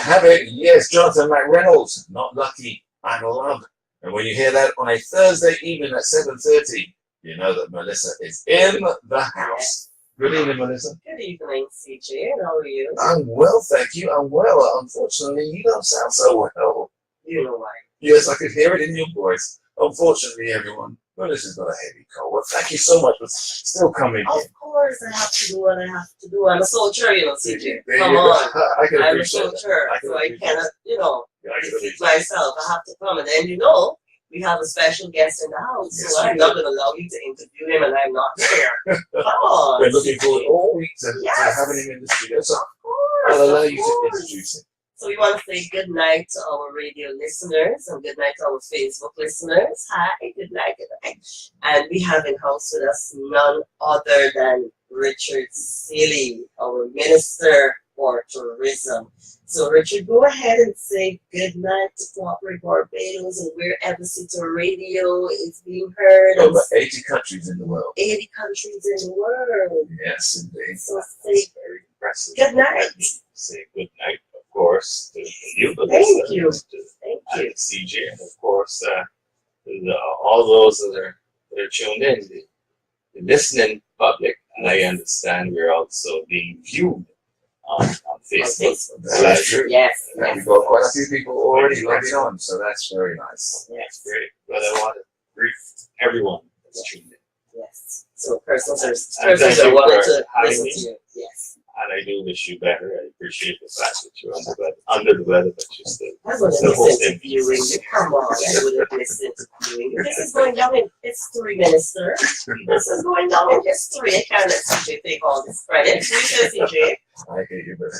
have it. Yes, Jonathan McReynolds, Not Lucky, I'm Loved. And when you hear that on a Thursday evening at 7:30, you know that Melissa is in the house. Good evening, Melissa. Good evening, CJ. How are you? I'm well, thank you. I'm well. Unfortunately, you don't sound so well. You know why? Yes, I could hear it in your voice. Unfortunately, everyone, Melissa's got a heavy cold. Well, thank you so much for still coming in. Of course, I have to do what I have to do. I'm a soldier, you know, CJ. There Come you go. on. I can I'm a appreciate that. soldier, I can so I appreciate cannot, I can defeat appreciate myself. I have to come. And then, we have a special guest in the house, Yes, so we I'm do. not going to allow you to interview him, and I'm not there. Come on. We're looking forward all week to Yes. having him in the studio. So Of course. I'll allow of you to course. introduce him. So we want to say good night to our radio listeners and good night to our Facebook listeners. Hi, good night, good night. And we have in house with us none other than Richard Seeley, our Minister for Tourism. So Richard, go ahead and say good night to Corporate Barbados and wherever CITA Radio is being heard. Over 80 countries in the world. 80 countries in the world. Yes, indeed. So say Very impressive. good night. Say good night, of course, to you, Thank you. to Thank you. and CJ, and of course, all those that are tuned in, the listening public. And I understand we're also being viewed on Facebook. That's true. Yes. And we've got quite a few people already logging on, so that's very nice. That's great. But I want to brief everyone that's tuned in. Yes. So persons are And thank wanting you for to having listen me. to you. Yes. And I do wish you better. I appreciate the fact that you're under the weather, but you're still. I would still have listened hosting. to viewing. Come on, I would have listened to viewing. This is going down in history, Minister. This is going down in history. I can't let CJ take all this credit. You said CJ. I hear you, but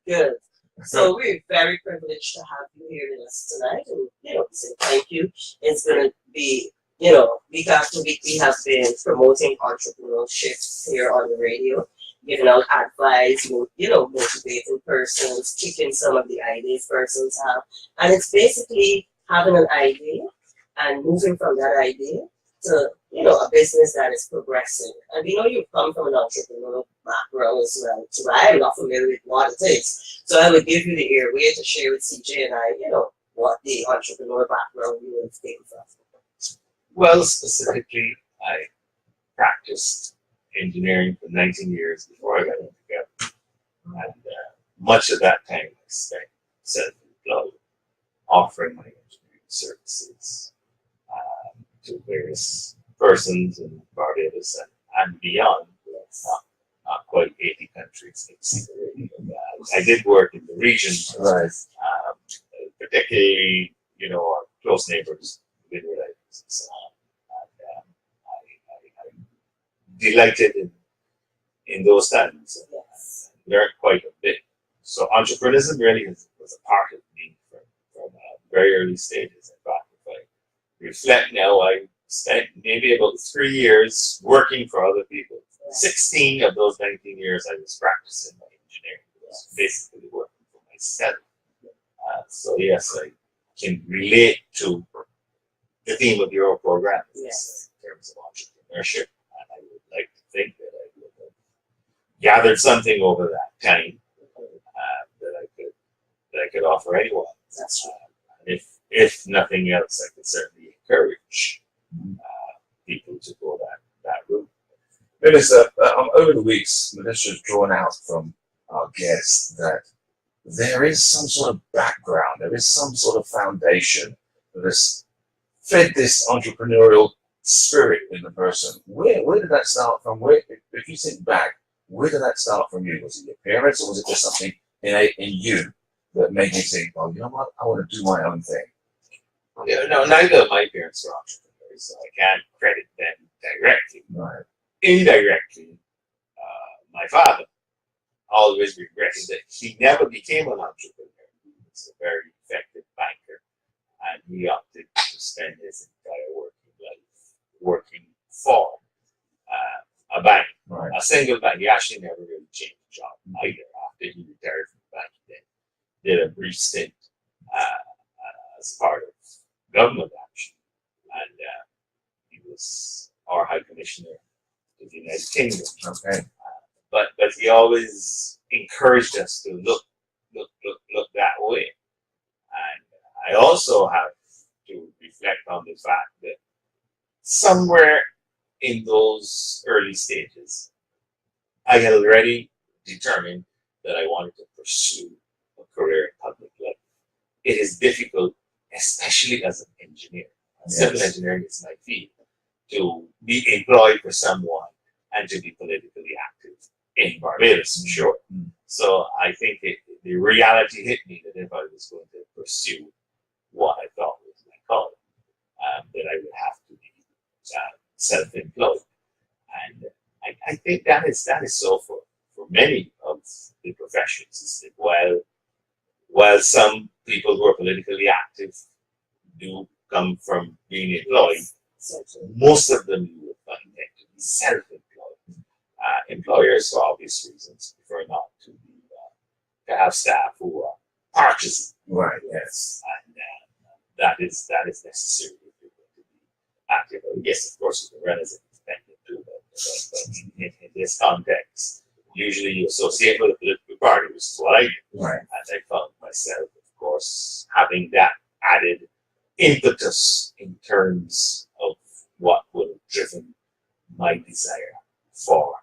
Good. So we're very privileged to have you here with us tonight, and say thank you. It's gonna be, week after week we have been promoting entrepreneurship here on the radio, giving out advice, motivating persons, kicking some of the ideas persons have, and it's basically having an idea and moving from that idea to a business that is progressing. And you've come from an entrepreneurial background as well, so I'm not familiar with what it is. So I would give you the airway to share with CJ and I, what the entrepreneur background you have came from. Well, specifically, I practiced engineering for 19 years before I got into government. And much of that time I spent self-employed, offering my engineering services to various persons in Barbados and beyond. Not quite 80 countries. I did work in the region, right. particularly, our close neighbors, Vineyard Islands and so on. And I'm delighted in those times and learned quite a bit. So entrepreneurship really was a part of me from very early stages. In fact, if I reflect now, I spent maybe about 3 years working for other people. 16 of those 19 years I was practicing my engineering. I was basically working for myself. So yes, I can relate to the theme of your program in terms of entrepreneurship. And I would like to think that I would have gathered something over that time that I could offer anyone. And if nothing else, I could certainly encourage people to go that route. Minister, over the weeks, Melissa's drawn out from our guests that there is some sort of background, there is some sort of foundation that has fed this entrepreneurial spirit in the person. Where did that start from? If you think back, where did that start from you? Was it your parents, or was it just something innate in you that made you think, oh, you know what, I want to do my own thing? No, neither of my parents were entrepreneurs, so I can't credit them directly. Right. Indirectly, my father always regretted that he never became an entrepreneur. He was a very effective banker, and he opted to spend his entire working life working for a bank, a single bank. He actually never really changed job either. After he retired from the bank, he did a brief stint as part of government action, and he was our High Commissioner to the United Kingdom. Okay. But he always encouraged us to look look that way. And I also have to reflect on the fact that somewhere in those early stages, I had already determined that I wanted to pursue a career in public life. It is difficult, especially as an engineer. Civil engineering is my field, to be employed for someone and to be politically active in Barbados, for sure. So I think the reality hit me that if I was going to pursue what I thought was my calling, that I would have to be self-employed. And I think that is so for many of the professions. Is that while some people who are politically active do come from being employed, most of them you will find them to be self-employed. Employers, for obvious reasons, prefer not to have staff who are purchasing. Right. Yes. And that is necessary if you're going to be active. Yes, of course, you can run as an independent too, but in this context, usually you associate with a political party, which is what I do. Right. And I found myself, of course, having that added impetus in terms of what would have driven my desire for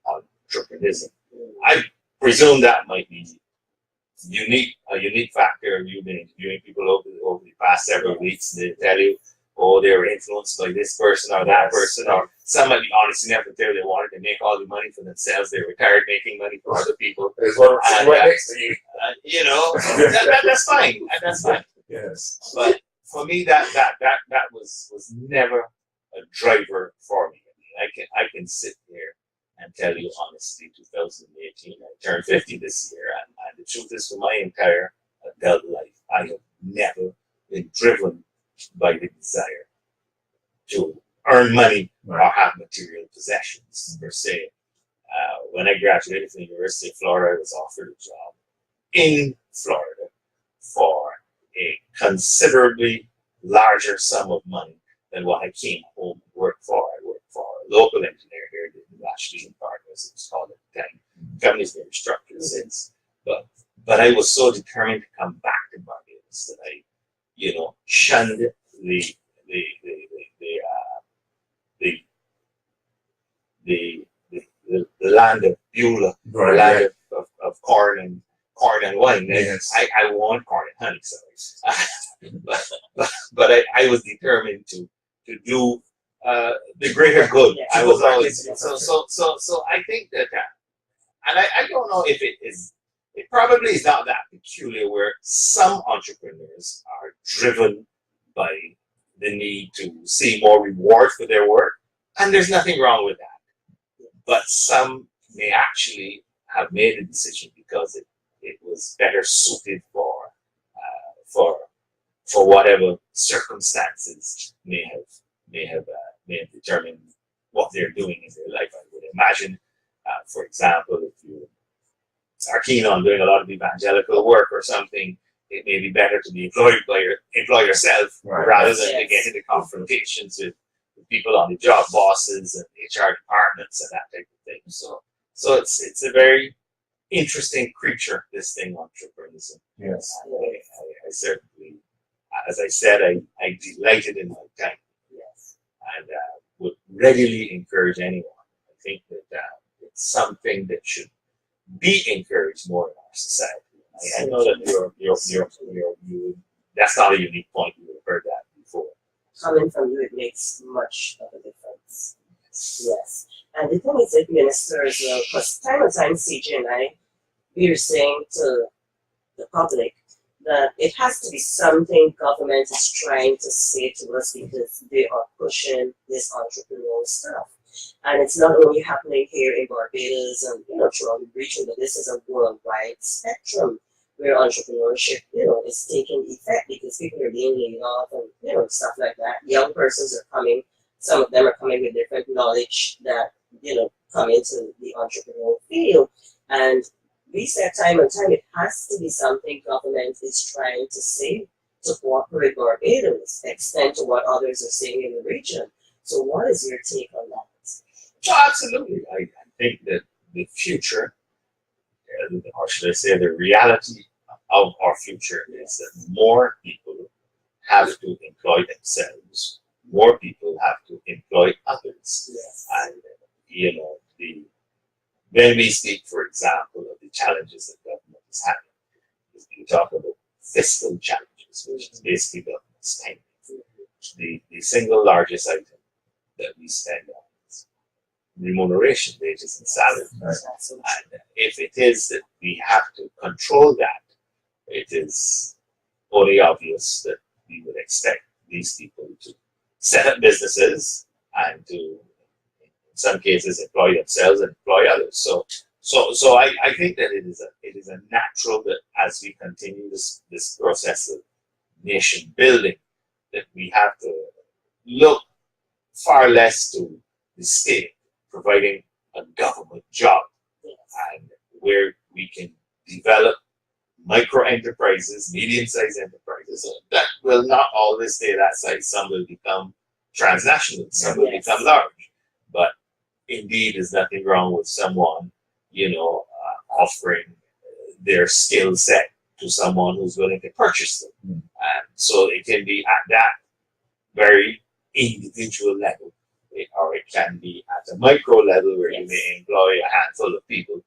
entrepreneurship. I presume that might be a unique factor. You've been interviewing people over the past several weeks, and they tell you, oh, they were influenced by this person or that person, or some might be honest enough to tell they wanted to make all the money for themselves. They retired making money for other people. There's one right next to you. That's fine. That's fine. Yes. But for me, that was never a driver for me. I can sit here and tell you honestly, 2018, I turned 50 this year, and the truth is, for my entire adult life, I have never been driven by the desire to earn money or have material possessions per se. When I graduated from the University of Florida, I was offered a job in Florida for a considerably larger sum of money than what I came home to work for. I worked for a local engineer here, the Lashley and Partners, it was called at the time. The company's been restructured since. But I was so determined to come back to Barbados that I, shunned the land of Beulah, the land of corn and wine. Yes. I want corn and honey, sorry. but I was determined to do the greater good. I was always so I think that and I don't know if it probably is not that peculiar where some entrepreneurs are driven by the need to see more reward for their work, and there's nothing wrong with that. But some may actually have made a decision because it was better suited for whatever circumstances may have determined what they're doing in their life. I would imagine, for example, if you are keen on doing a lot of evangelical work or something, it may be better to be employ yourself rather than to get into confrontations with people on the job, bosses and HR departments and that type of thing. So it's a very interesting creature, this thing, entrepreneurship. Yes. I certainly, as I said, I delighted in my time. Yes. And would readily encourage anyone. I think that it's something that should be encouraged more in our society. I know that you that's not a unique point. You have heard that before. Coming from you, it makes much of a difference. Yes. And the thing is, it ministers, because time and time, CJ and I, we are saying to the public that it has to be something government is trying to say to us because they are pushing this entrepreneurial stuff. And it's not only happening here in Barbados and throughout the region, but this is a worldwide spectrum where entrepreneurship, is taking effect because people are being laid off and stuff like that. Young persons are coming, some of them are coming with different knowledge that, come into the entrepreneurial field. And we said time and time, it has to be something government is trying to say to cooperate Barbados, extend to what others are saying in the region. So what is your take on that? Oh, absolutely. I think that the future, or should I say the reality of our future is that more people have to employ themselves, more people have to employ others. Yes. And, you know, when we speak, for example, of the challenges that government is having, we talk about fiscal challenges, which is basically government spending. The single largest item that we spend on is remuneration, wages, and salary. Right. And if it is that we have to control that, it is only obvious that we would expect these people to set up businesses and to, in some cases, employ themselves and employ others. So I think that it is a natural that as we continue this process of nation building, that we have to look far less to the state providing a government job, and where we can develop micro enterprises, medium-sized enterprises. So that will not always stay that size. Some will become transnational, some will become large. But indeed, there's nothing wrong with someone, offering their skill set to someone who's willing to purchase them. And so it can be at that very individual level, or it can be at a micro level where you may employ a handful of people,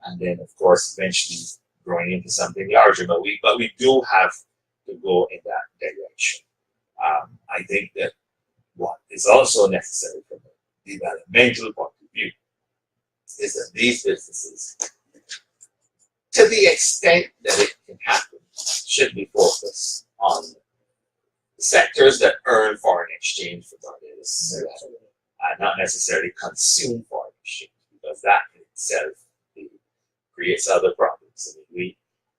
and then of course eventually growing into something larger. But we do have to go in that direction. I think that what is also necessary from a developmental point of view is that these businesses, to the extent that it can happen, should be focused on sectors that earn foreign exchange for Barbados, and not necessarily consume foreign exchange, because that in itself creates other problems. I mean,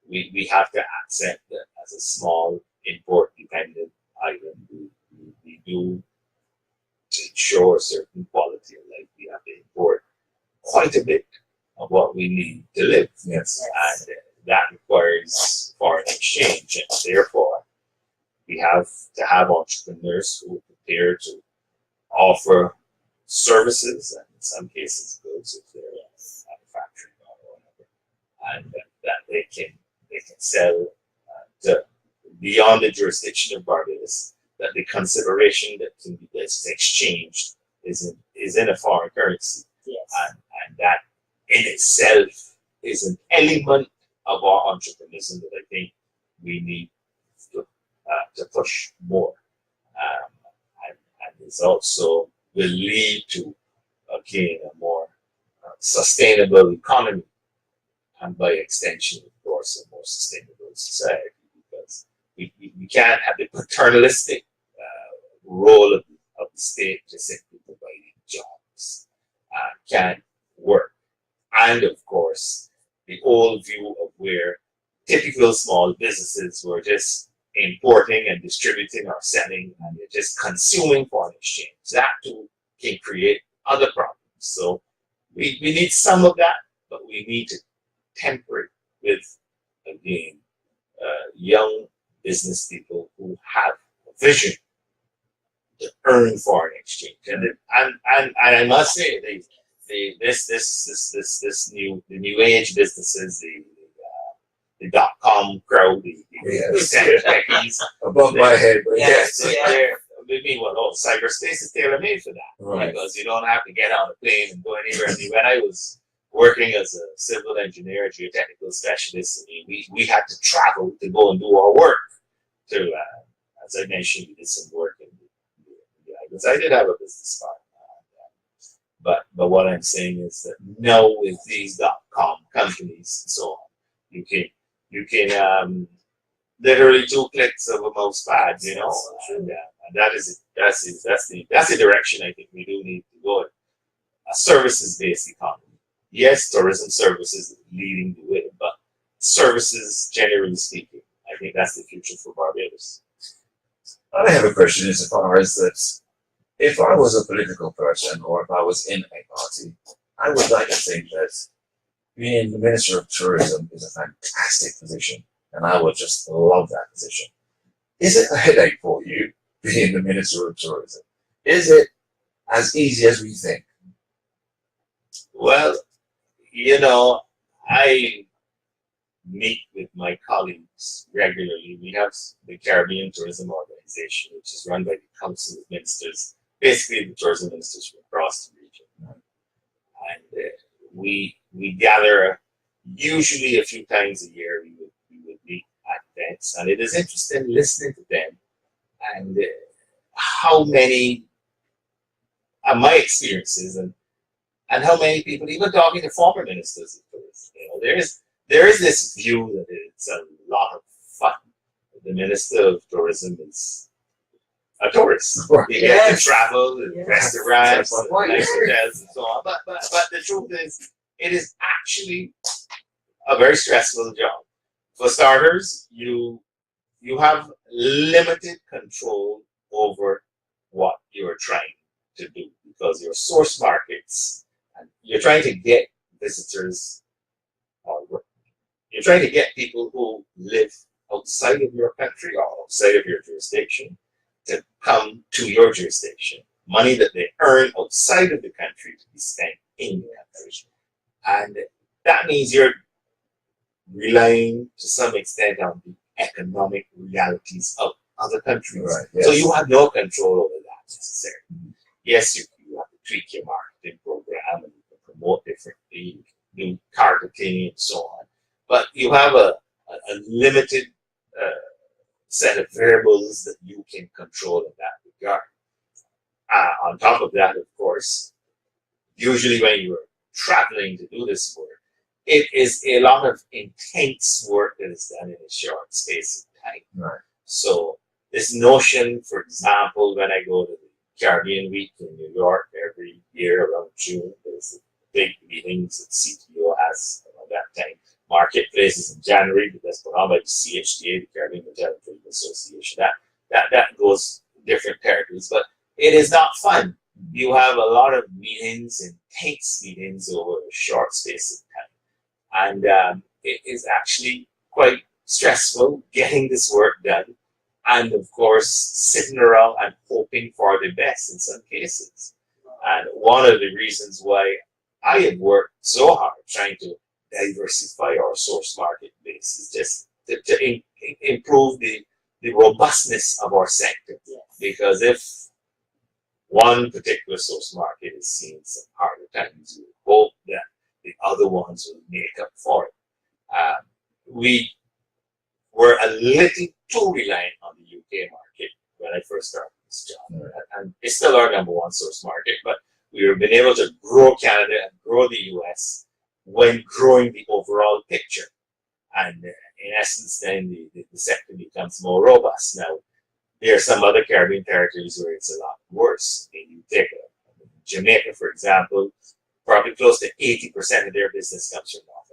we have to accept that as a small import-dependent island, we do, to ensure a certain quality of life, we have to import quite a bit of what we need to live. Yes. And that requires foreign exchange, and therefore we have to have entrepreneurs who are prepared to offer services and in some cases goods if they're manufacturing or whatever, and that they can sell to beyond the jurisdiction of Barbados. That the consideration that can be exchanged is in a foreign currency, and that in itself is an element of our entrepreneurship that I think we need to push more, and this also will lead to, again, a more sustainable economy, and by extension, of course, a more sustainable society, because we can't have the paternalistic role of the state just simply providing jobs. Can't work. And of course, the old view of where typical small businesses were just importing and distributing or selling, and they're just consuming foreign exchange. That too can create other problems. So we need some of that, but we need to temper it with, again, young business people who have a vision to earn foreign exchange. And I must say, this new age businesses, the .com crowd, the techies, above my head, but cyberspace is tailor made for that, right. Because you don't have to get on a plane and go anywhere. I mean, when I was working as a civil engineer, geotechnical specialist, I mean, we had to travel to go and do our work. To as I mentioned, we did some work in the islands. I did have a business card, but what I'm saying is that now with these .com companies and so on, you can literally 2 clicks of a mouse pad, and that's the direction I think we do need to go in. A services-based economy. Yes, tourism services leading the way, but services, generally speaking, I think that's the future for Barbados. I have a question insofar as that if I was a political person or if I was in a party, I would like to think that being the Minister of Tourism is a fantastic position, and I would just love that position. Is it a headache for you being the Minister of Tourism? Is it as easy as we think? Well, I meet with my colleagues regularly. We have the Caribbean Tourism Organization, which is run by the Council of Ministers, basically the tourism ministers from across the region. And we gather usually a few times a year. We would meet at events, and it is interesting listening to them and how many my experiences and how many people, even talking to former ministers of tourism, there is this view that it's a lot of fun. The minister of tourism is a tourist. He gets to travel, restaurants, nice hotels, and so on. But the truth is, it is actually a very stressful job. For starters, you have limited control over what you're trying to do because your source markets, and you're trying to get visitors, or you're trying to get people who live outside of your country or outside of your jurisdiction to come to your jurisdiction. Money that they earn outside of the country to be spent in the country. And that means you're relying to some extent on the economic realities of other countries. Right, yes. So you have no control over that necessarily. Yes, you have to tweak your marketing program and you can promote differently, do targeting and so on. But you have a limited set of variables that you can control in that regard. On top of that, of course, usually when you're traveling to do this work, it is a lot of intense work that is done in a short space of time. Right. So this notion, for example, when I go to the Caribbean Week in New York every year around June, there's big meetings that CTO has around that time. Marketplaces in January, because put on by the CHTA, the Caribbean Hotel and Tourism Association. That goes different territories, but it is not fun. You have a lot of meetings, intense meetings over a short space of time. And it is actually quite stressful getting this work done. And of course, sitting around and hoping for the best in some cases. And one of the reasons why I have worked so hard trying to diversify our source market base is just to improve the robustness of our sector. Yes. Because if one particular source market is seeing some harder times, we hope that the other ones will make up for it. We were a little too reliant on the UK market when I first started this job. And it's still our number one source market, but we've been able to grow Canada and grow the US when growing the overall picture. And in essence, then the sector becomes more robust. Now, there are some other Caribbean territories where it's a lot worse. You take Jamaica, for example, probably close to 80% of their business comes from North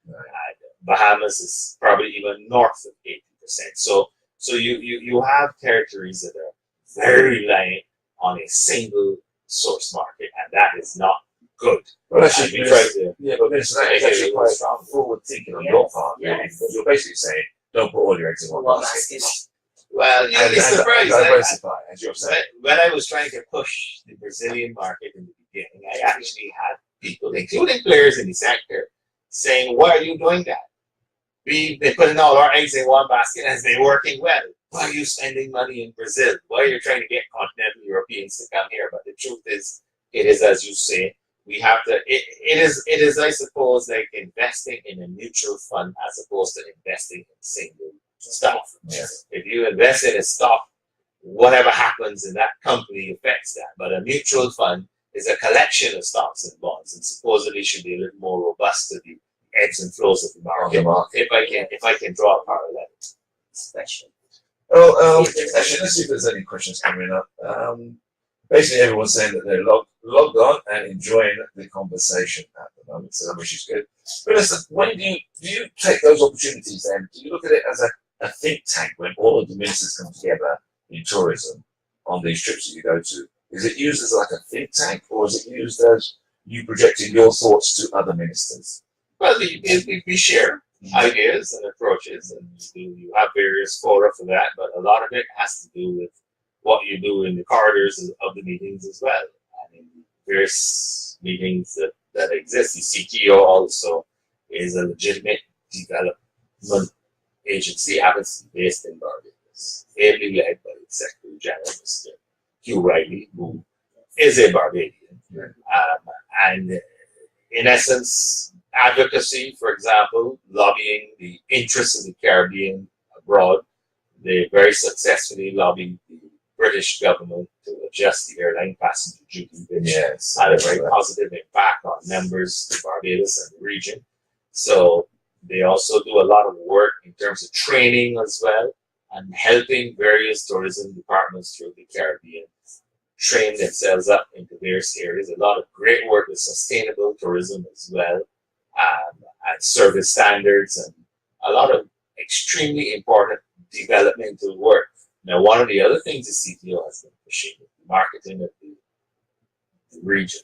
America. Right. Bahamas is probably even north of 80%. So you have territories that are very reliant on a single source market, and that is not good. Well, actually, we try to but Minister, that is actually quite forward thinking on your part, really, because you're basically saying, don't put all your eggs in one basket. Well, you'd be surprised. Diversify, as you're saying. When I was trying to push the Brazilian market in the beginning, I actually had people, including players in the sector, saying, why are you doing that? We've been putting all our eggs in one basket and it's been working well. Why are you spending money in Brazil? Why are you trying to get continental Europeans to come here? But the truth is, it is as you say, we have to, it is, I suppose, like investing in a mutual fund as opposed to investing in single stock. Yes. If you invest in a stock, whatever happens in that company affects that. But a mutual fund is a collection of stocks and bonds, and supposedly should be a little more robust to the ebbs and flows of the market. If I can draw a parallel. Special. Well, actually, let's see if there's any questions coming up. Basically, everyone's saying that they're logged on and enjoying the conversation at the moment, so which is good. But listen, when do you take those opportunities then? Do you look at it as a think tank when all of the ministers come together in tourism on these trips that you go to? Is it used as like a think tank, or is it used as you projecting your thoughts to other ministers? Well, we share ideas and approaches, and you have various fora for that, but a lot of it has to do with what you do in the corridors of the meetings as well. I mean, various meetings that exist. The CTO also is a legitimate agency happens to be based in Barbados, ably led by the Secretary General, Mr. Hugh Riley, who is a Barbadian. And in essence, advocacy, for example, lobbying the interests of the Caribbean abroad. They very successfully lobbied the British government to adjust the airline passenger duty, which had a very positive impact on members of Barbados and the region. So they also do a lot of work in terms of training as well and helping various tourism departments through the Caribbean train themselves up into various areas. A lot of great work with sustainable tourism as well, and service standards, and a lot of extremely important developmental work. Now, one of the other things the CTO has been pushing is the marketing of the region,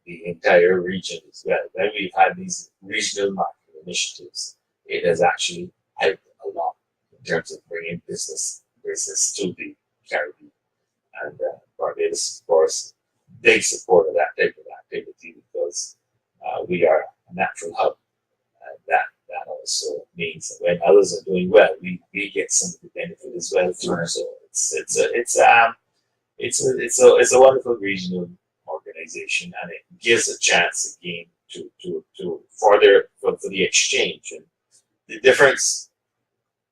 the entire region as well. When we've had these regional marketing initiatives, it has actually helped a lot in terms of bringing business to the Caribbean. And Barbados, of course, big support of that type of activity because we are a natural hub. And that also means that when others are doing well, we get some of the benefit as well too. Right. So it's a wonderful regional organization, and it gives a chance again for the exchange. And the difference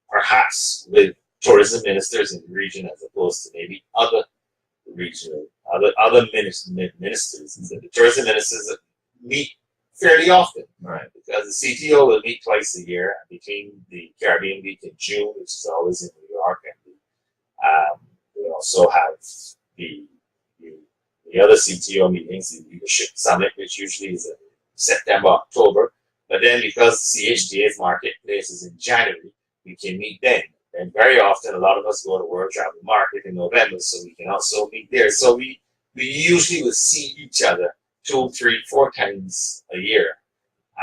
perhaps with tourism ministers in the region as opposed to maybe other ministers is that the tourism ministers meet fairly often, Right. because the CTO will meet twice a year between the Caribbean Week in June, which is always in New York, and we also have the other CTO meetings, the Leadership Summit, which usually is in September, October. But then because CHDA's marketplace is in January, we can meet then. And very often, a lot of us go to World Travel Market in November, so we can also meet there. So we usually will see each other 2, 3, 4 times a year,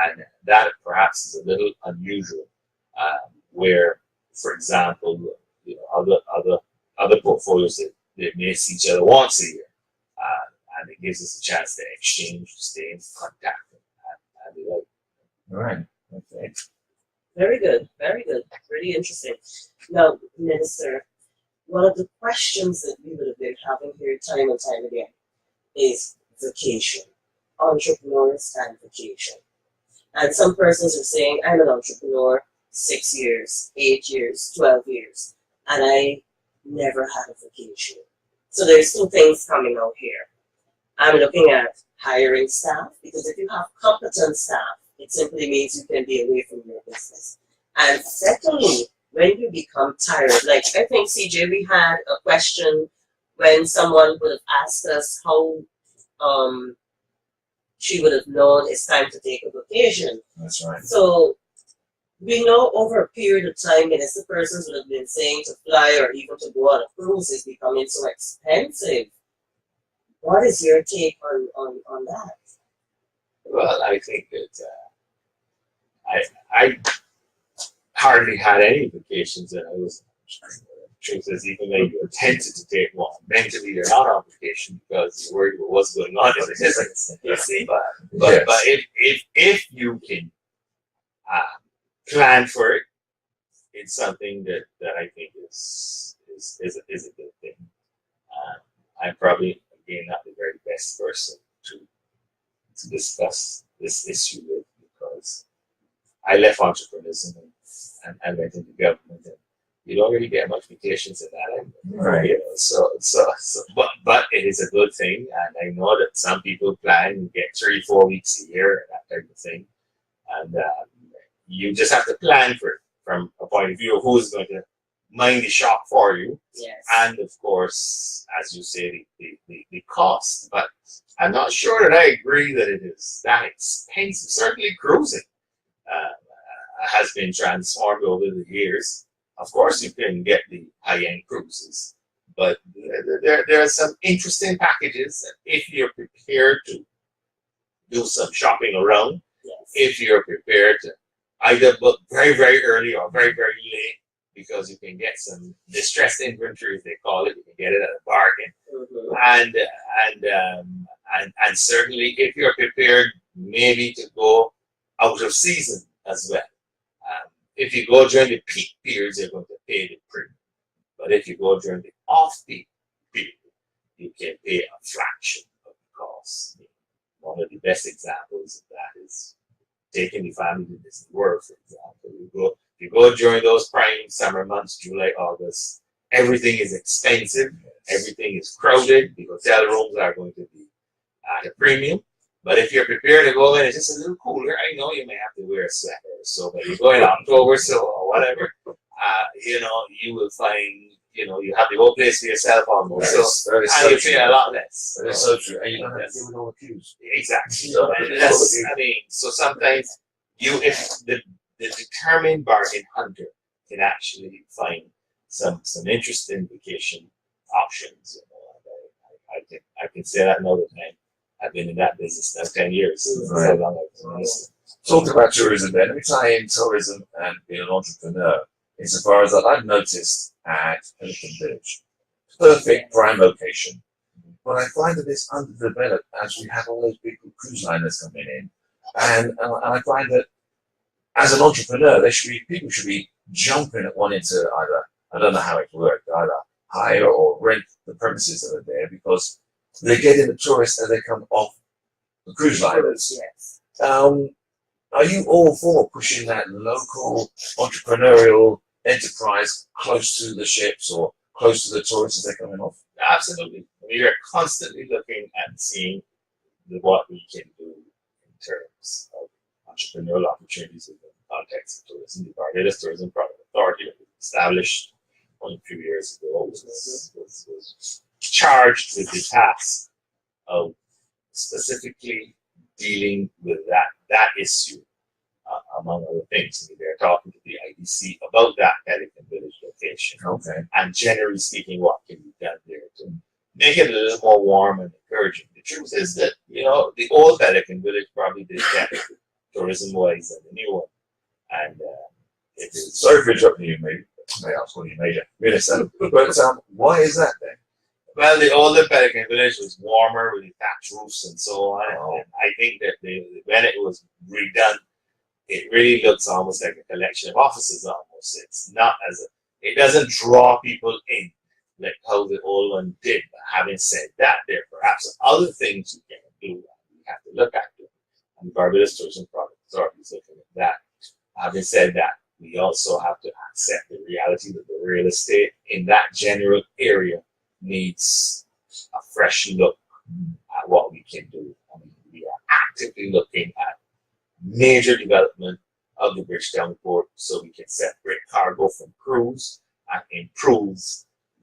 and that perhaps is a little unusual. Where, for example, other portfolios they may see each other once a year, and it gives us a chance to exchange, stay in contact, and the like. All right. Okay. Very good, very good. Really interesting. Now, Minister, one of the questions that we would have been having here time and time again is vacation. Entrepreneurs and vacation. And some persons are saying, I'm an entrepreneur 6 years, 8 years, 12 years, and I never had a vacation. So there's 2 things coming out here. I'm looking at hiring staff, because if you have competent staff, it simply means you can be away from your business. And secondly, when you become tired, like I think, CJ, we had a question when someone would have asked us how she would have known it's time to take a vacation. That's right. So we know over a period of time, Minister persons would have been saying to fly or even to go on a cruise is becoming so expensive. What is your take on that? Well, I think that I hardly had any vacations, and I was, truth is, even though you were tempted to take one, mentally you're not on vacation because you're worried about what's going on in the business. You see, but if you can plan for it, it's something that I think is a good thing. I'm probably again not the very best person to discuss this issue with, because I left entrepreneurship and I went into government, and you don't really get much vacations in that. Right. You know, but it is a good thing, and I know that some people plan and get 3-4 weeks a year and that type of thing, and you just have to plan for it from a point of view of who's going to mind the shop for you, Yes. and of course, as you say, the cost. But I'm not sure that I agree that it is that expensive. Certainly, cruising has been transformed over the years. Of course, you can get the high-end cruises, but there are some interesting packages that if you're prepared to do some shopping around, Yes. if you're prepared to either book very, very early or very, very late, because you can get some distressed inventory, as they call it. You can get it at a bargain, and certainly if you're prepared maybe to go out of season as well. If you go during the peak periods, you're going to pay the premium. But if you go during the off-peak period, you can pay a fraction of the cost. One of the best examples of that is taking the family to Disney World, for example. You go during those prime summer months, July, August, everything is expensive, everything is crowded, the hotel rooms are going to be at a premium. But if you're prepared to go in, it's just a little cooler. I know you may have to wear a sweater or so, but you go in October, so or whatever, you will find, you have the whole place to yourself almost. That is And so you true. pay a lot less. That is so true. And you don't have to deal with all the queues. Exactly. So sometimes if the determined bargain hunter can actually find some interesting vacation options. I can say that another time. I've been in that business now 10 years. Right. So long I've been Talking about tourism then, let me tie in tourism and being an entrepreneur insofar as that I've noticed at Pelican Village. Perfect prime location. But I find that it's underdeveloped as we have all those big cruise liners coming in. And I find that as an entrepreneur, people should be jumping at wanting to either, I don't know how it works, either hire or rent the premises that are there because they get in the tourists and they come off the cruise liners. Yes. Are you all for pushing that local entrepreneurial enterprise close to the ships or close to the tourists as they're coming off? Absolutely. We are constantly looking at seeing what we can do in terms of entrepreneurial opportunities in the context of tourism. The Barbados Tourism Product Authority that was established only a few years ago was charged with the task of specifically dealing with that issue, among other things. They're talking to the IDC about that Pelican Village location. Okay. And generally speaking, what can be done there to make it a little more warm and encouraging. The truth is that, the old Pelican Village probably did better tourism-wise than the new one. And it is... Sorry for interrupting you, maybe. I was calling you Major. Minister. But why is that then? Well, the older Pelican Village was warmer with the thatch roofs and so on. And I think that when it was redone, it really looks almost like a collection of offices almost. It's not it doesn't draw people in like how the old one did. But having said that, there are perhaps other things you can do that we have to look at. And the Barbados Tourism Product Authority is looking at that. Having said that, we also have to accept the reality that the real estate in that general area needs a fresh look at what we can do. I mean, we are actively looking at major development of the Bridgetown port so we can separate cargo from cruise and improve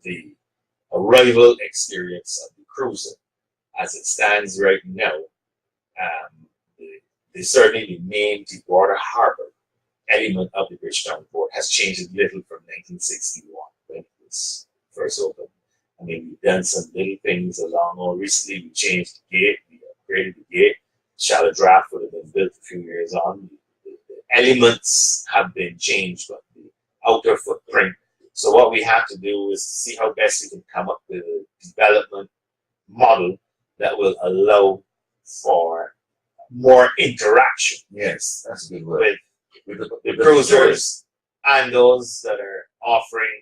the arrival experience of the cruiser. As it stands right now, certainly the main Deepwater Harbor element of the Bridgetown port has changed a little from 1961 when it was first opened. I mean, we've done some little things along more recently. We changed the gate, we upgraded the gate. Shallow draft would have been built a few years on. The elements have been changed, but the outer footprint. So what we have to do is see how best we can come up with a development model that will allow for more interaction. Yes, that's a good word. With the cruisers and those that are offering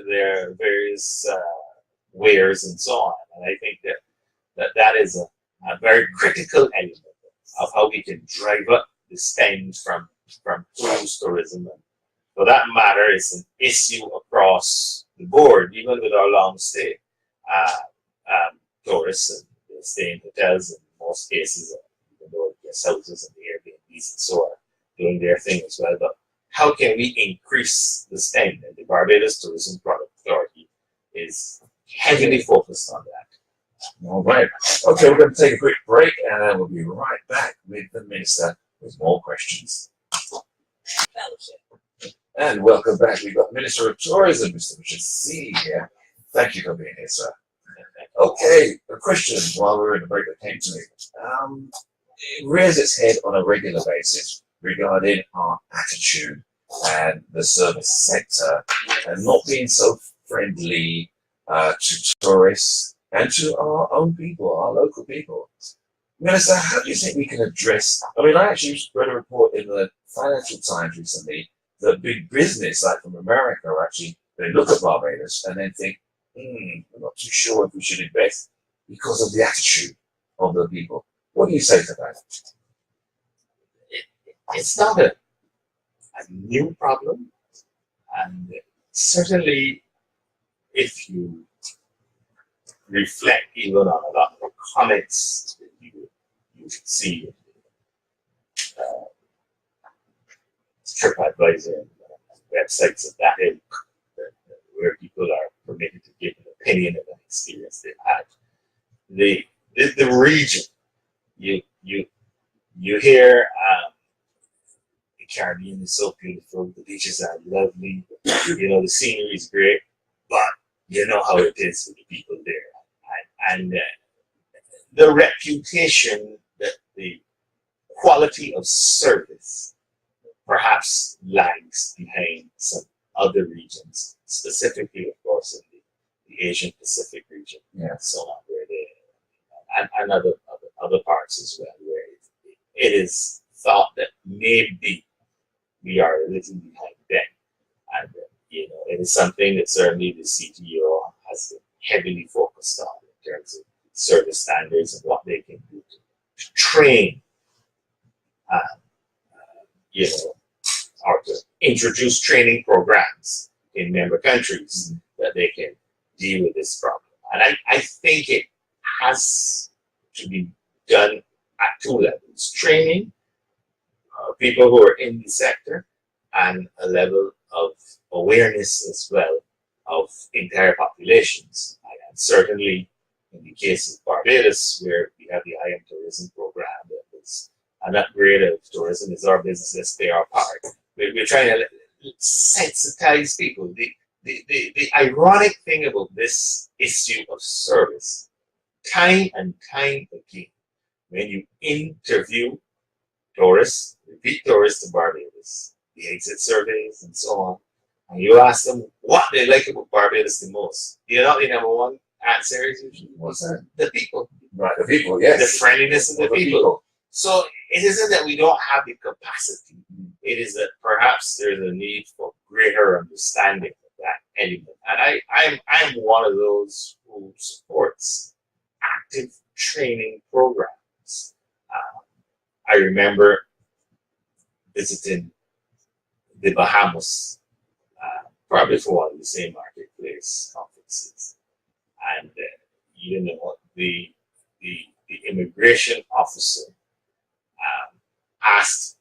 their various wares and so on. And I think that is a very critical element of how we can drive up the spend from cruise tourism. And for that matter, it's an issue across the board, even with our long stay tourists, and they stay in hotels in most cases, even though guest houses and the Airbnbs and so on doing their thing as well. But how can we increase the spend? And the Barbados Tourism Product Authority is heavily focused on that. All right. Okay, we're going to take a quick break and then we'll be right back with the Minister with more questions. And welcome back. We've got Minister of Tourism, Mr. Richard C. here. Thank you for being here, sir. Okay, a question while we were in the break that came to me. It rears its head on a regular basis regarding our attitude and the service sector and not being so friendly to tourists and to our own people, our local people. Minister, how do you think we can address? I mean, I actually read a report in the Financial Times recently that big business, like from America, are actually they look at Barbados and then think, we're not too sure if we should invest because of the attitude of the people. What do you say to that? It's not a new problem, and certainly if you reflect even on a lot of the comments that you see uh, TripAdvisor and websites of that ilk, where people are permitted to give an opinion of an experience they've had. The region, you hear the Caribbean is so beautiful, the beaches are lovely, the scenery is great, but you know how it is with the people there. And the reputation that the quality of service perhaps lags behind some other regions, specifically, of course, in the Asian Pacific region, and so on, where and other parts as well, where it is thought that maybe we are a little behind them. And, it is something that certainly the CTO has been heavily focused on in terms of service standards and what they can do to train, or to introduce training programs in member countries that they can deal with this problem. And I think it has to be done at two levels: training people who are in the sector, and a level of awareness as well of entire populations. And certainly in the case of Barbados, where we have the IM tourism program, that is an upgrade of tourism is our business, let's play our part. We're trying to sensitize people. The ironic thing about this issue of service, time and time again, when you interview tourists, repeat tourists to Barbados, the exit surveys and so on, and you ask them what they like about Barbados the most, the number one answer is usually, What's that? the people. Right, the people, yes. The friendliness of the people. So it isn't that we don't have the capacity. It is that perhaps there's a need for greater understanding of that element. And I'm one of those who supports active training programs. I remember visiting the Bahamas, probably for one of the same marketplace conferences, and the immigration officer asked,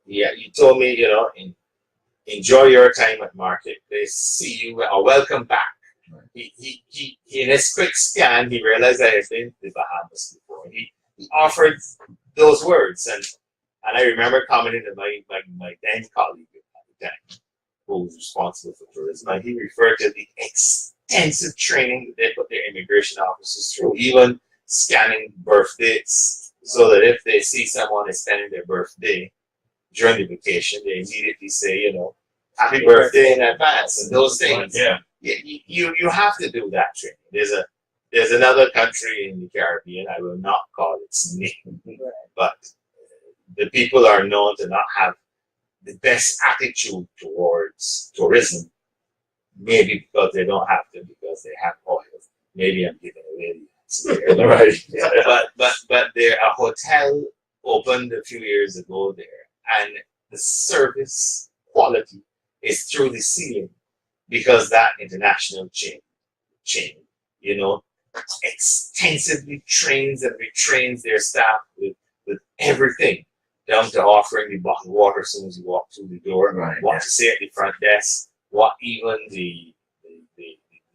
you told me, enjoy your time at marketplace, see you, or welcome back. He in his quick scan, he realized I had been to the Bahamas before. He offered those words, and I remember commenting to my then colleague at the time, who was responsible for tourism, and he referred to the extensive training that they put their immigration officers through, even scanning birth dates, so that if they see someone is spending their birthday during the vacation, they immediately say, happy birthday in advance, and those things. Yeah. You have to do that training. There's another country in the Caribbean, I will not call its name, but the people are known to not have the best attitude towards tourism. Maybe because they don't have to, because they have oil. Maybe I'm giving away the answer. Right. But there, a hotel opened a few years ago there, and the service quality is through the ceiling, because that international chain, extensively trains and retrains their staff with everything, down to offering the bottled water as soon as you walk through the door, Right, what to say at the front desk, what even the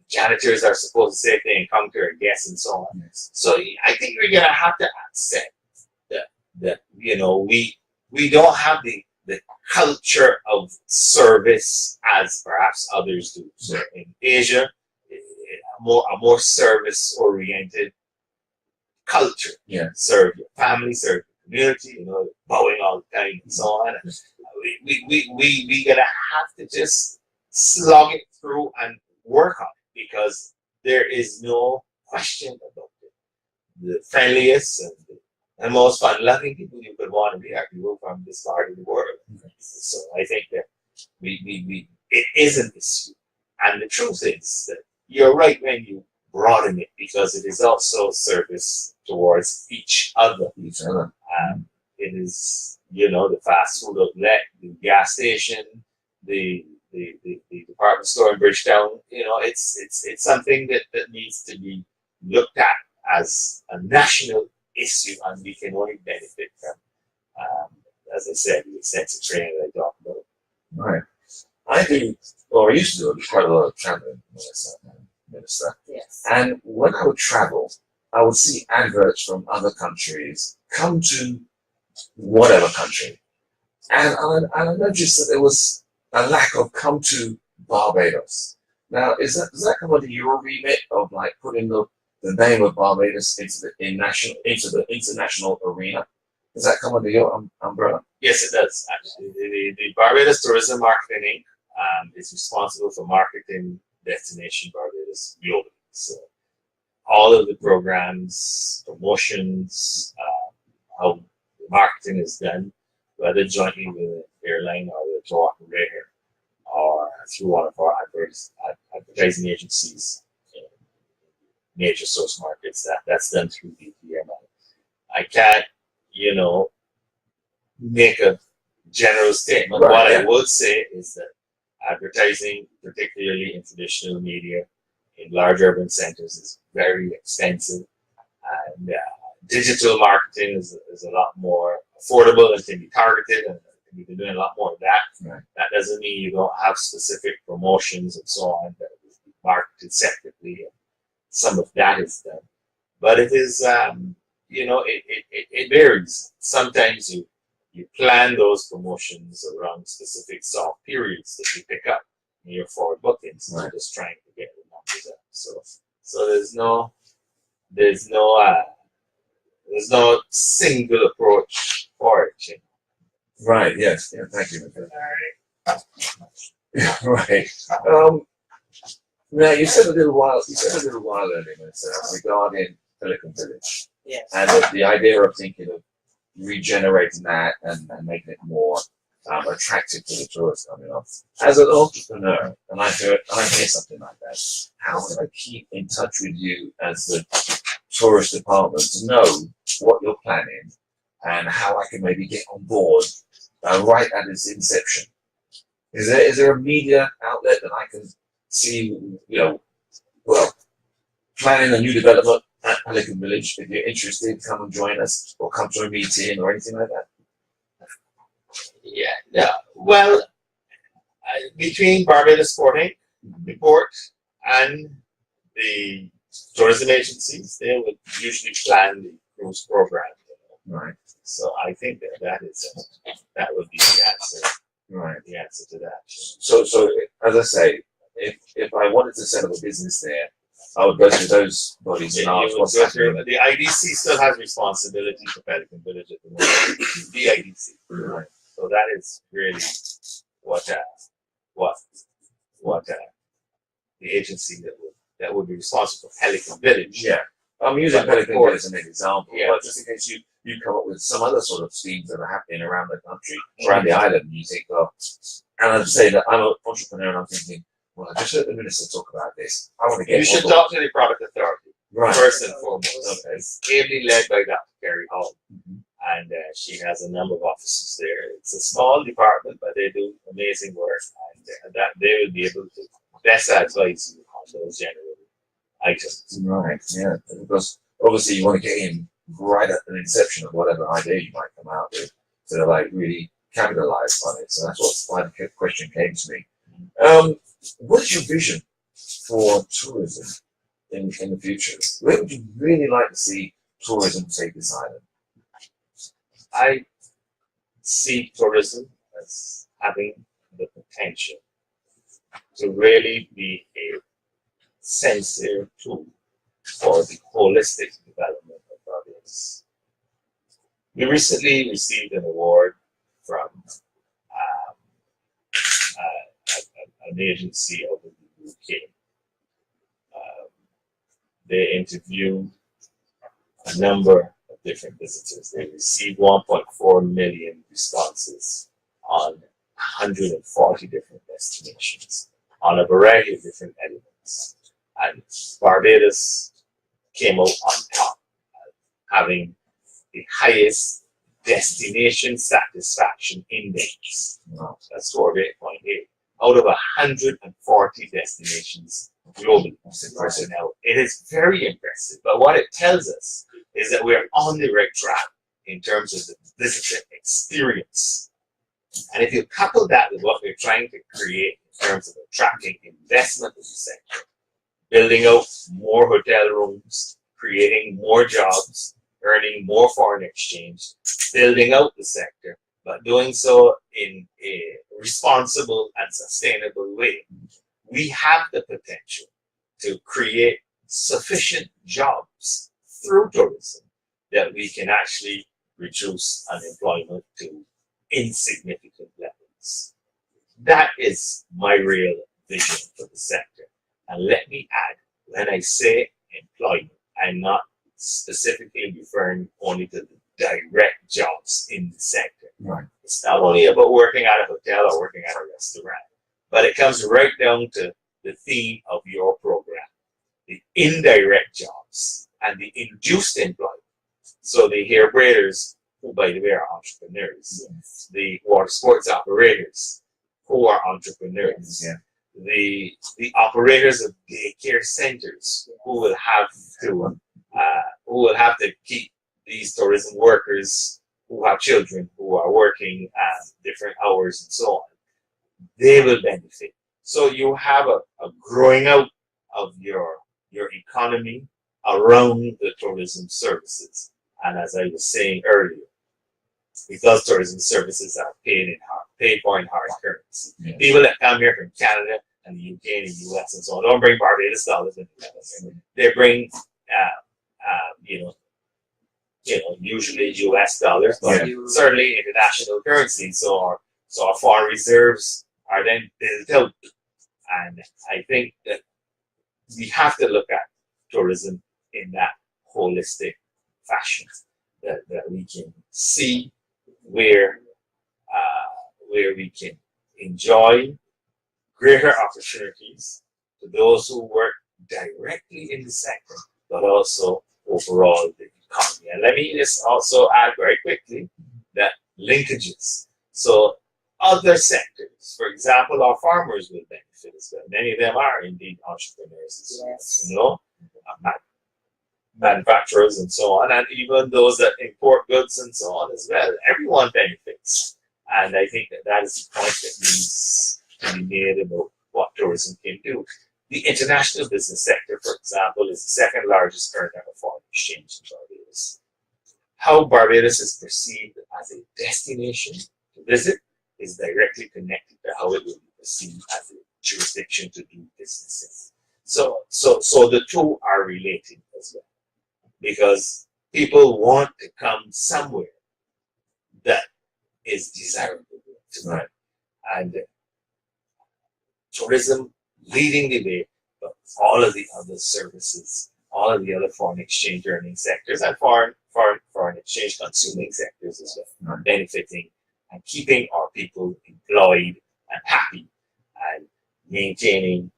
janitors are supposed to say if they encounter a guest, and so on. Yes. So I think we're gonna have to accept that we don't have the culture of service as perhaps others do. So in Asia, a more service oriented culture. Yeah. Serve your family, serve your community, bowing all the time and so on. We gonna have to just slog it through and work on it, because there is no question about it. The friendliest and the and most fun-loving people you could want to be are people from this part of the world. So I think that it is an issue. And the truth is that you're right when you broaden it, because it is also service towards each other. It is, the fast food outlet, the gas station, the department store in Bridgetown. It's something that needs to be looked at as a national issue, and we can only benefit from, as I said, the extensive training that I talked about. Right. I do, or I used to do quite a lot of traveling when I was minister. Yes. And when I would travel, I would see adverts from other countries come to whatever country. And I noticed that there was a lack of come to Barbados. Now, does that come under your remit of like putting the name of Barbados into the international arena? Does that come under your umbrella? Yes, it does, actually. The Barbados Tourism Marketing Inc. Is responsible for marketing Destination Barbados globally. So all of the programs, promotions, how the marketing is done, whether jointly with an airline or with a tour operator or through one of our advertising agencies in major source markets, that's done through BPMI. I can't, make a general statement. Right, What yeah. I would say is that advertising, particularly in traditional media, in large urban centers, is very expensive, and digital marketing is a lot more affordable and can be targeted, and you can be doing a lot more of that. Right. That doesn't mean you don't have specific promotions and so on that is marketed separately. And some of that is done, but it is, it varies. Sometimes you plan those promotions around specific soft periods that you pick up in your forward bookings. Right. You're just trying to get the numbers up. So there's no single approach for it. Right. Yes. Yeah. Thank you. Right. Now you said a little while earlier, Minister, regarding Pelican Village, Yes. and the idea of thinking of regenerating that and making it more attractive to the tourists coming off. As an entrepreneur, and I hear something like that, how can I keep in touch with you as the tourist department to know what you're planning and how I can maybe get on board right at its inception? Is there a media outlet that I can see, planning a new development at Pelican Village? If you're interested, come and join us, or come to a meeting or anything like that. Yeah. Well, between Barbados Sporting Report and the tourism agencies, they would usually plan the cruise program. Right. So I think that would be the answer. Right. The answer to that. So as I say, if I wanted to set up a business there, I would go through those bodies and ask what's happening. The IDC still has responsibility for Pelican Village at the moment. The IDC. Right. So that is really what the agency that would be responsible for Pelican Village. Yeah. I'm using Pelican Village as an example, Yeah. but just in case you come up with some other sort of schemes that are happening around the country, around the island, and you think, and I'd say that I'm an entrepreneur and I'm thinking, well, I just heard the minister talk about this. I want to get You should on board. talk to the product authority Right. first and foremost. Okay. It's ably led by Dr. Carrie Hall, Mhm. and she has a number of offices there. It's a small department, but they do amazing work, and that they will be able to best advise you on those general items. Right, yeah, because obviously you want to get in right at the inception of whatever idea you might come out with to like really capitalize on it. So that's why the question came to me. What's your vision for tourism in the future? Where would you really like to see tourism take this island? I see tourism as having the potential to really be a sincere tool for the holistic development of Barbados. We recently received an award from an agency over the UK. They interviewed a number of different visitors. They received 1.4 million responses on 140 different destinations on a variety of different elements. And Barbados came out on top, having the highest destination satisfaction index. That's score of 8.8 out of 140 destinations globally. Now, it is very impressive, but what it tells us is that we're on the right track in terms of the visitor experience. And if you couple that with what we're trying to create in terms of attracting investment in the sector, building out more hotel rooms, creating more jobs, earning more foreign exchange, building out the sector, but doing so in a responsible and sustainable way, we have the potential to create sufficient jobs through tourism that we can actually reduce unemployment to insignificant levels. That is my real vision for the sector. And let me add, when I say employment, I'm not specifically referring only to the direct jobs in the sector. Right. It's not only about working at a hotel or working at a restaurant, but it comes right down to the theme of your program, the indirect jobs and the induced employment. So the hair braiders, who by the way are entrepreneurs, Yes. the water sports operators, who are entrepreneurs, Yeah. the operators of daycare centers, who will have to keep these tourism workers who have children who are working at different hours and so on. They will benefit. So you have a growing out of your economy around the tourism services. And as I was saying earlier, because tourism services are paid for in hard currency. Yes. People that come here from Canada and the UK and the US and so on don't bring Barbados dollars into Canada. They bring usually US dollars, but certainly international currency. So our foreign reserves are then built out. And I think that we have to look at tourism in that holistic fashion, that we can see where we can enjoy greater opportunities to those who work directly in the sector, but also overall the economy. And let me just also add very quickly that linkages. So other sectors, for example, our farmers will benefit as well. Many of them are indeed entrepreneurs, Yes. manufacturers and so on, and even those that import goods and so on as well. Everyone benefits. And I think that is the point that needs to be made about what tourism can do. The international business sector, for example, is the second largest earner of foreign exchange in Barbados. How Barbados is perceived as a destination to visit is directly connected to how it will be perceived as a jurisdiction to do business in. So the two are related as well, because people want to come somewhere that is desirable to them. And tourism leading the way, but all of the other services, all of the other foreign exchange earning sectors and foreign exchange consuming sectors as well, benefiting and keeping our people employed and happy and maintaining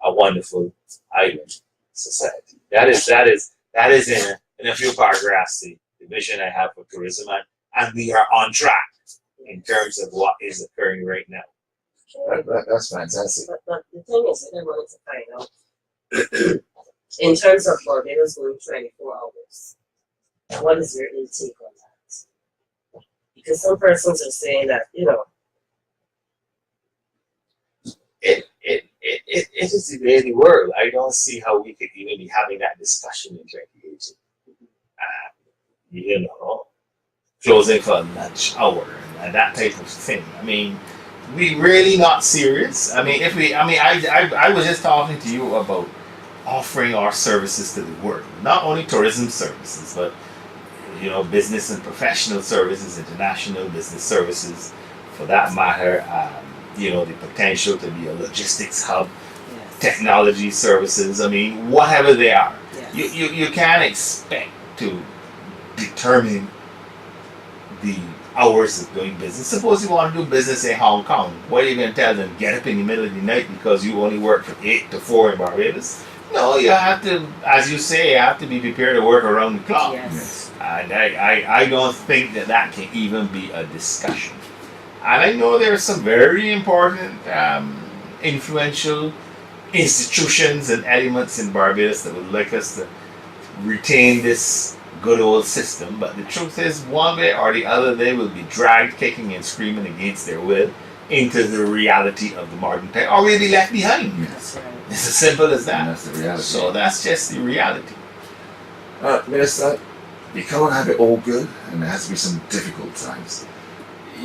a wonderful island society. That is in a few paragraphs the vision I have for tourism, and we are on track in terms of what is occurring right now. That's fantastic. But the thing is, I wanted to find out, in terms of Barbados going 24 hours, what is your intake on that? Because some persons are saying that, It is the way of the world. I don't see how we could even be having that discussion in 2018. Closing for lunch hour and that type of thing. I mean, we really not serious. I was just talking to you about offering our services to the world, not only tourism services, but business and professional services, international business services, for that matter. The potential to be a logistics hub, technology services. I mean, whatever they are, Yes. you can't expect to determine the hours of doing business. Suppose you want to do business in Hong Kong. What are you going to tell them? Get up in the middle of the night because you only work from 8 to 4 in Barbados? No, you have to, as you say, you have to be prepared to work around the clock. Yes. And I don't think that can even be a discussion. And I know there are some very important, influential institutions and elements in Barbados that would like us to retain this good old system, but the truth is, one way or the other, they will be dragged kicking and screaming against their will into the reality of the modern time, or will be left behind. That's right. It's as simple as that. And that's the reality. So that's just the reality. Minister, you can't have it all good, and there has to be some difficult times.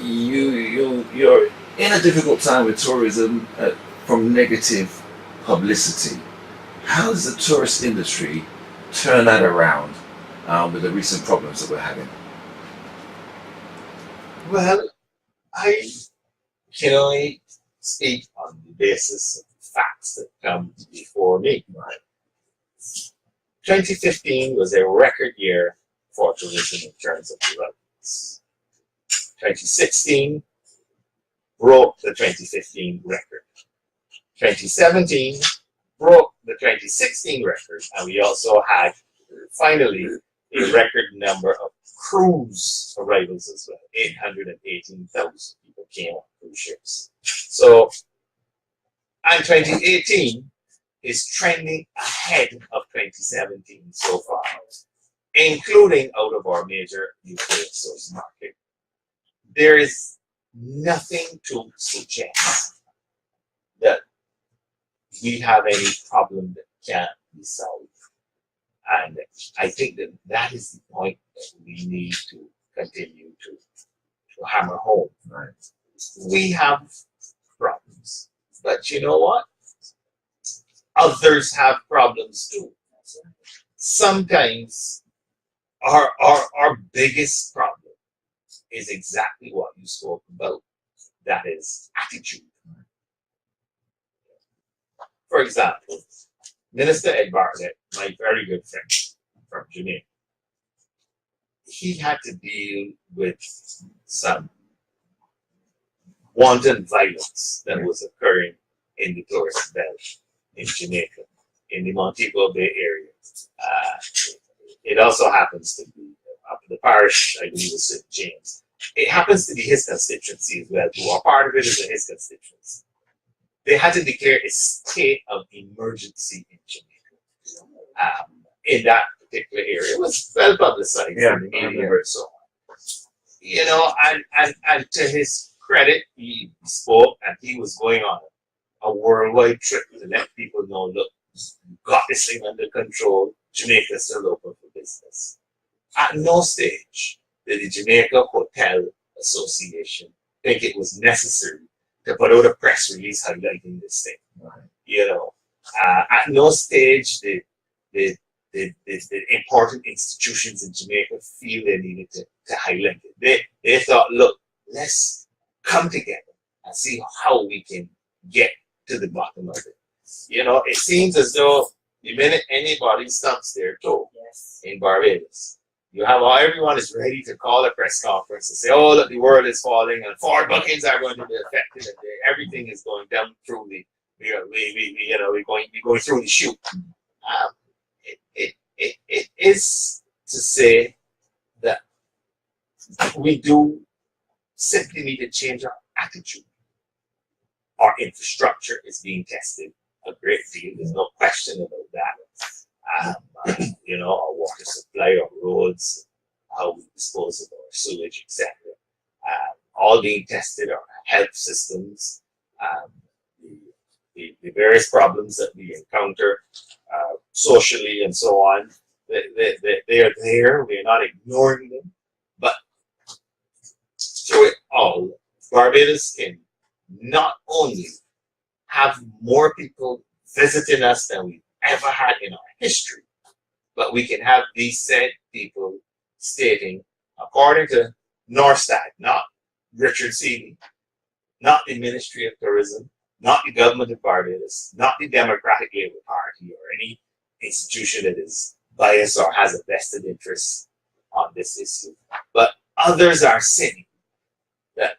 You're in a difficult time with tourism from negative publicity. How does the tourist industry turn that around with the recent problems that we're having? Well, I can only speak on the basis of the facts that come before me. 2015 was a record year for tourism in terms of developments. 2016 broke the 2015 record. 2017 broke the 2016 record, and we also had finally a record number of cruise arrivals as well. 818,000 people came on cruise ships. So, and 2018 is trending ahead of 2017 so far, including out of our major UK source market. There is nothing to suggest that we have any problem that can't be solved. And I think that is the point that we need to continue to hammer home. Right. We have problems, but you know what? Others have problems too. Sometimes our biggest problem is exactly what you spoke about. That is attitude. For example, Minister Ed Bartlett, my very good friend from Jamaica, he had to deal with some wanton violence that was occurring in the tourist belt in Jamaica, in the Montego Bay area. It also happens to be up in the parish, I believe, of St. James. It happens to be his constituency as well, too, or part of it is in his constituency. They had to declare a state of emergency in Jamaica. In that particular area, it was well publicized in the media and so on. You know, and to his credit, he spoke and he was going on a worldwide trip to let people know, look, we got this thing under control. Jamaica is still open for business. At no stage did the Jamaica Hotel Association think it was necessary to put out a press release highlighting this thing. Right. You know, at no stage did important institutions in Jamaica feel they needed to highlight it. They thought, look, let's come together and see how we can get to the bottom of it. You know, it seems as though the minute anybody stumps their toe in Barbados, you have everyone is ready to call a press conference and say, oh, look, the world is falling and forward bookings are going to be affected and everything is going down through we're going through the chute. It is to say that we do simply need to change our attitude. Our infrastructure is being tested a great deal. There's no question about that. You know, our water supply, our roads, how we dispose of our sewage, etc. All being tested, our health systems, the various problems that we encounter socially and so on. They are there. We are not ignoring them. But through it all, Barbados can not only have more people visiting us than we've ever had in our history, but we can have these said people stating, according to Norstad, not Richard Seeley, not the Ministry of Tourism, not the government of Barbados, not the Democratic Labour Party or any institution that is biased or has a vested interest on this issue. But others are saying that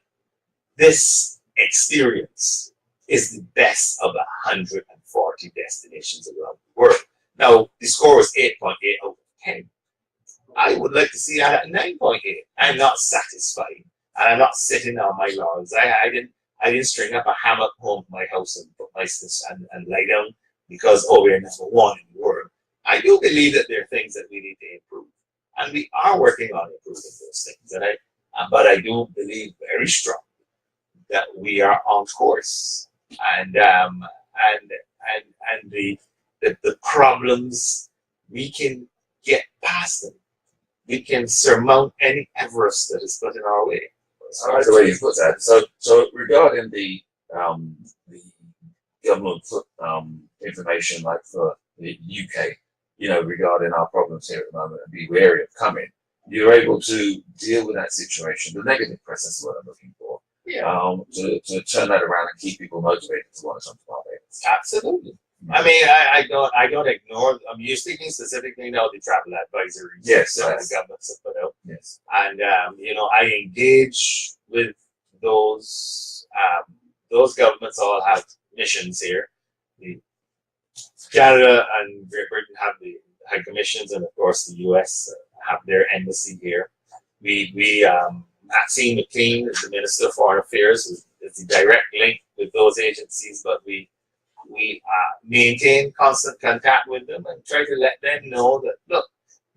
this experience is the best of 140 destinations around the world. Now, the score was 8.8 out of 10. I would like to see that at 9.8. I'm not satisfied, and I'm not sitting on my laurels. I didn't string up a hammock home to my house and put my and lie down because we're number one in the world. I do believe that there are things that we need to improve, and we are working on improving those things. But I do believe very strongly that we are on course, and the problems, we can get past them. We can surmount any Everest that is put in our way. I like the way you put that. So regarding the government information, like for the UK, regarding our problems here at the moment, and be wary of coming, you're able to deal with that situation. The negative press is what I'm looking for. Yeah. To turn that around and keep people motivated to want to come to Barbados. Absolutely. I mean, I don't ignore. You're speaking specifically now the travel advisories. Yes, that the governments have put out. Yes. And I engage with those. Those governments all have missions here. Canada and Great Britain have the high commissions, and of course the US have their embassy here. Maxine McLean is the Minister of Foreign Affairs, is the direct link with those agencies, but we maintain constant contact with them and try to let them know that, look,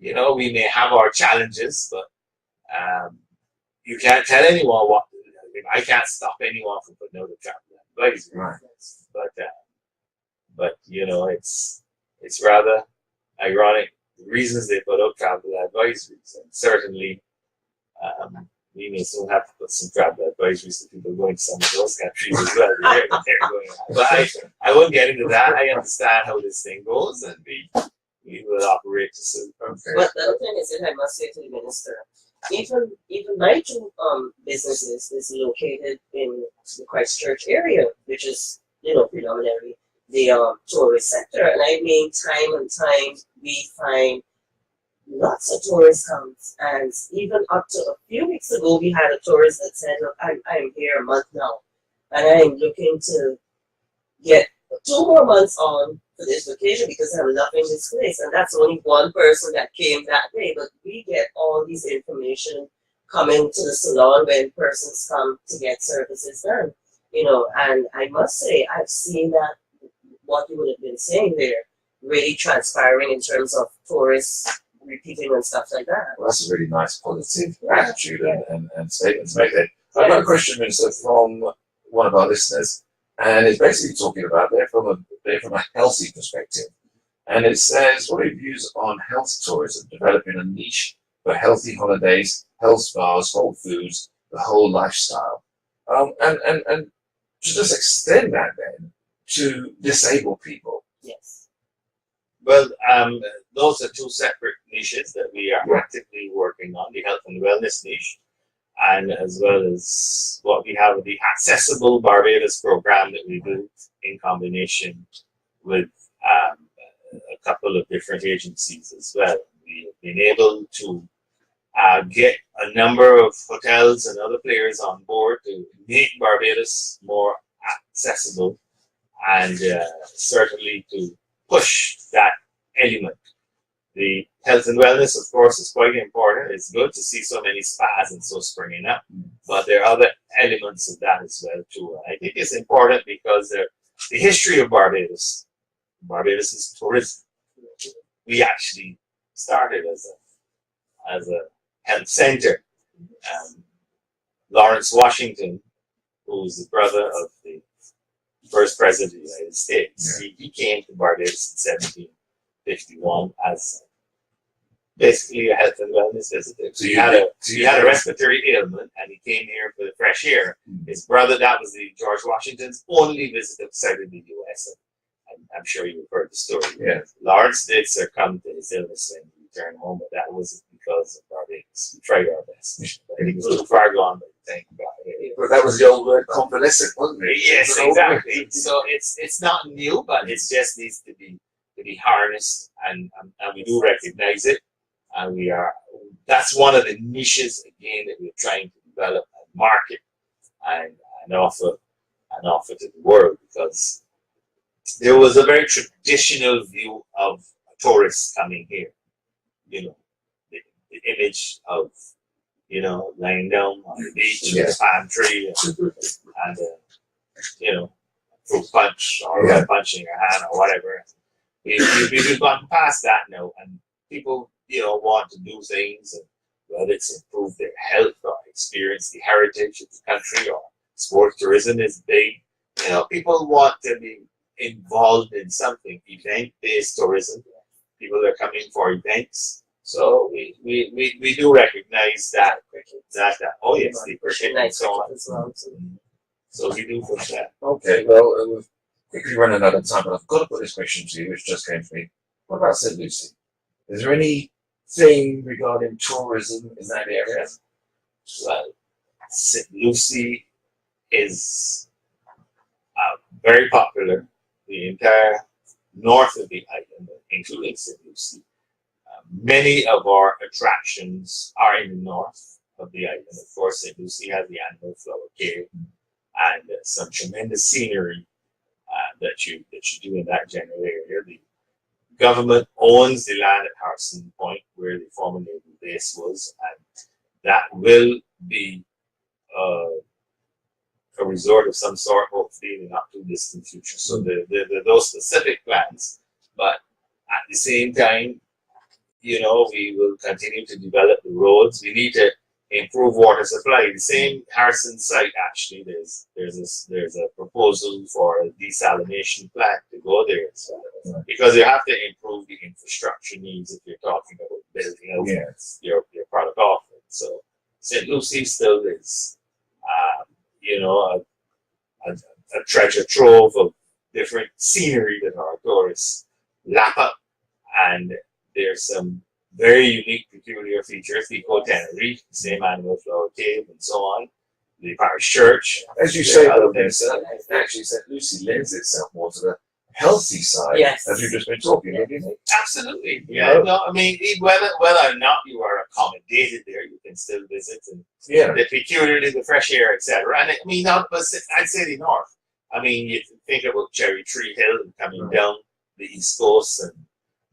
we may have our challenges, but you can't tell anyone what to do. I can't stop anyone from putting out a travel advisory. Right. But it's rather ironic the reasons they put out travel advisories, and certainly we may soon have to put some travel advisories to people going to some of those countries as well. They're going on. But I won't get into that. I understand how this thing goes, and we will operate to suit. Okay. But the other thing is that I must say to the minister, even my two businesses is located in the Christchurch area, which is predominantly the tourist sector, and I mean time and time we find lots of tourists come, and even up to a few weeks ago, we had a tourist that said, "Look, I'm here a month now, and I'm looking to get 2 more months on for this vacation because I'm loving this place." And that's only one person that came that day, but we get all these information coming to the salon when persons come to get services done, And I must say, I've seen that what you would have been saying there really transpiring in terms of tourists repeating and stuff like that. Well, that's a really nice positive attitude and statement to make there. I've got a question, Minister, from one of our listeners, and it's basically talking about they're from a healthy perspective. And it says, what are your views on health tourism, developing a niche for healthy holidays, health spas, whole foods, the whole lifestyle? And to just extend that then to disabled people. Yes. Well, those are two separate niches that we are actively working on, the health and wellness niche, and as well as what we have, the Accessible Barbados program that we do in combination with a couple of different agencies as well. We've been able to get a number of hotels and other players on board to make Barbados more accessible, and certainly to push that element. The health and wellness, of course, is quite important. It's good to see so many spas and so springing up, but there are other elements of that as well too. And I think it's important because the history of Barbados is tourism. We actually started as a health center. Lawrence Washington, who's the brother of the first president of the United States, he came to Barbados in 1751 as basically a health and wellness visitor. So he had a respiratory ailment, and he came here for the fresh air. His brother, that was the George Washington's only visit outside of the U.S. And I'm sure you've heard the story. Yeah. Lawrence did succumb to his illness and returned home, but that wasn't because of Barbados. We tried our best. I think it was too far gone, but thank God. But that was the old word convalescent, wasn't it? Yes, exactly. So it's not new, but it just needs to be harnessed, and we do recognize it, and we are that's one of the niches again that we're trying to develop and market and offer to the world, because there was a very traditional view of tourists coming here. You know, the image of, you know, lying down on the beach with a palm tree and you know, fruit punch or rum punch in your hand or whatever. We've gone past that now, and people, you know, want to do things, and whether it's improve their health or experience the heritage of the country, or sports tourism is big. You know, people want to be involved in something, event-based tourism. People are coming for events. So we do recognize that oh yes, the cricket and so on. So we do push that. Okay, well, we're quickly running out of time, but I've got to put this question to you, which just came to me. What about St. Lucie? Is there anything regarding tourism in that area? Well, St. Lucie is very popular. The entire north of the island, including St. Lucie. Many of our attractions are in the north of the island. Of course, St. Lucie has the Animal Flower Cave and some tremendous scenery that you do in that general area. The government owns the land at Harrison Point, where the former naval base was, and that will be a resort of some sort, hopefully in the not too distant future. So those specific plans, but at the same time, you know, we will continue to develop the roads. We need to improve water supply. The same Harrison site, actually, there's a proposal for a desalination plant to go there, so, because you have to improve the infrastructure needs if you're talking about building out your product offering. So St. Lucie still is, you know, a treasure trove of different scenery that our tourists lap up, and there's some very unique, peculiar features. The Cotenerie, the same Animal Flower Cave, and so on. The parish church. As you say, though, actually, St. Lucie lends itself more to the healthy side, as we've just been talking. Don't you think? Absolutely. Yeah. No, I mean, whether or not you are accommodated there, you can still visit, and the peculiarity, the fresh air, etc. And I mean, I'd say the north. I mean, you think about Cherry Tree Hill and coming down the East Coast and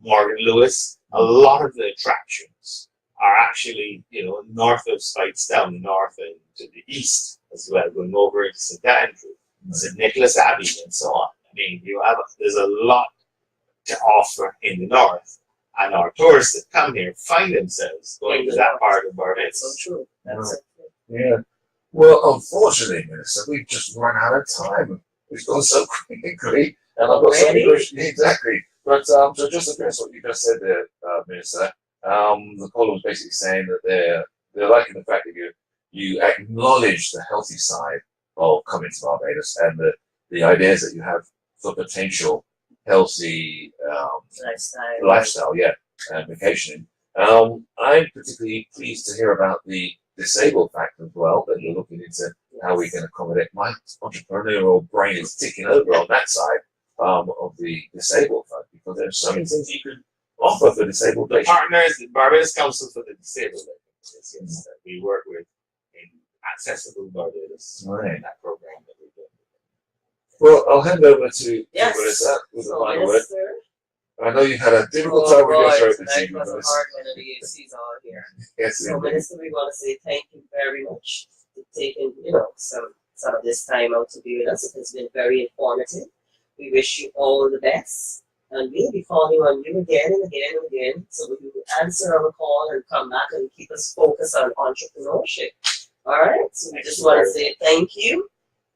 Morgan Lewis. A lot of the attractions are actually, you know, north of Spites, down north and to the east as well, going over into St. Andrew, St. Nicholas Abbey, and so on. I mean, there's a lot to offer in the north, and our tourists that come here find themselves going to that part of Barbados. That's so true. That's so true. Yeah. Well, unfortunately, Minister, we've just run out of time. We've gone so quickly, and I've got so many questions. Exactly. But so just to address what you just said there, Minister, the caller was basically saying that they're liking the fact that you acknowledge the healthy side of coming to Barbados and the ideas that you have for potential healthy lifestyle, and vacationing. I'm particularly pleased to hear about the disabled fact as well, that you're looking into how we can accommodate. My entrepreneurial brain is ticking over on that side of the disabled fund, because there's so many things you can offer for disabled patients. Partners, the Barbados Council for the Disabled, that we work with in Accessible Barbados, in that program that we do. Well, I'll hand over to Melissa with the final word. I know you've had a difficult time with your throat this evening. It was hard when the EAC's on here. Yes, so, Minister, we want to say thank you very much for taking, you know, some of this time out to be with us. It has been very informative. We wish you all the best, and we'll be calling on you again and again and again, so that you can answer our call and come back and keep us focused on entrepreneurship. All right. So we just want to say thank you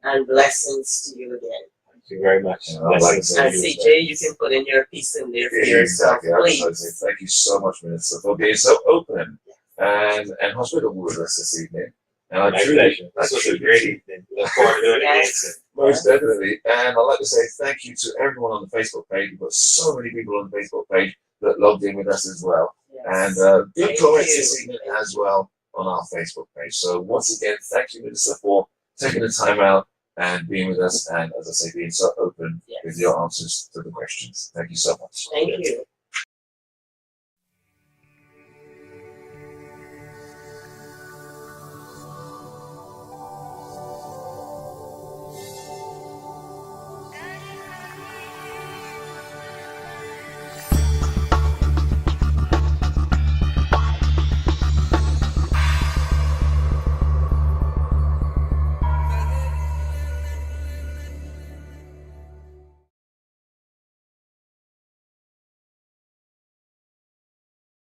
and blessings to you again. Thank you very much. And CJ, you can put in your piece in there for yourself, please. Thank you so much, Minister, for being so open and hospitable with us this evening. And my pleasure. This was a great evening. Look forward to doing it again. Most definitely. And I'd like to say thank you to everyone on the Facebook page. We've got so many people on the Facebook page that logged in with us as well. And good comments this evening as well on our Facebook page. So once again, thank you, Minister, for taking the time out and being with us, and as I say, being so open with your answers to the questions. Thank you so much. Thank you.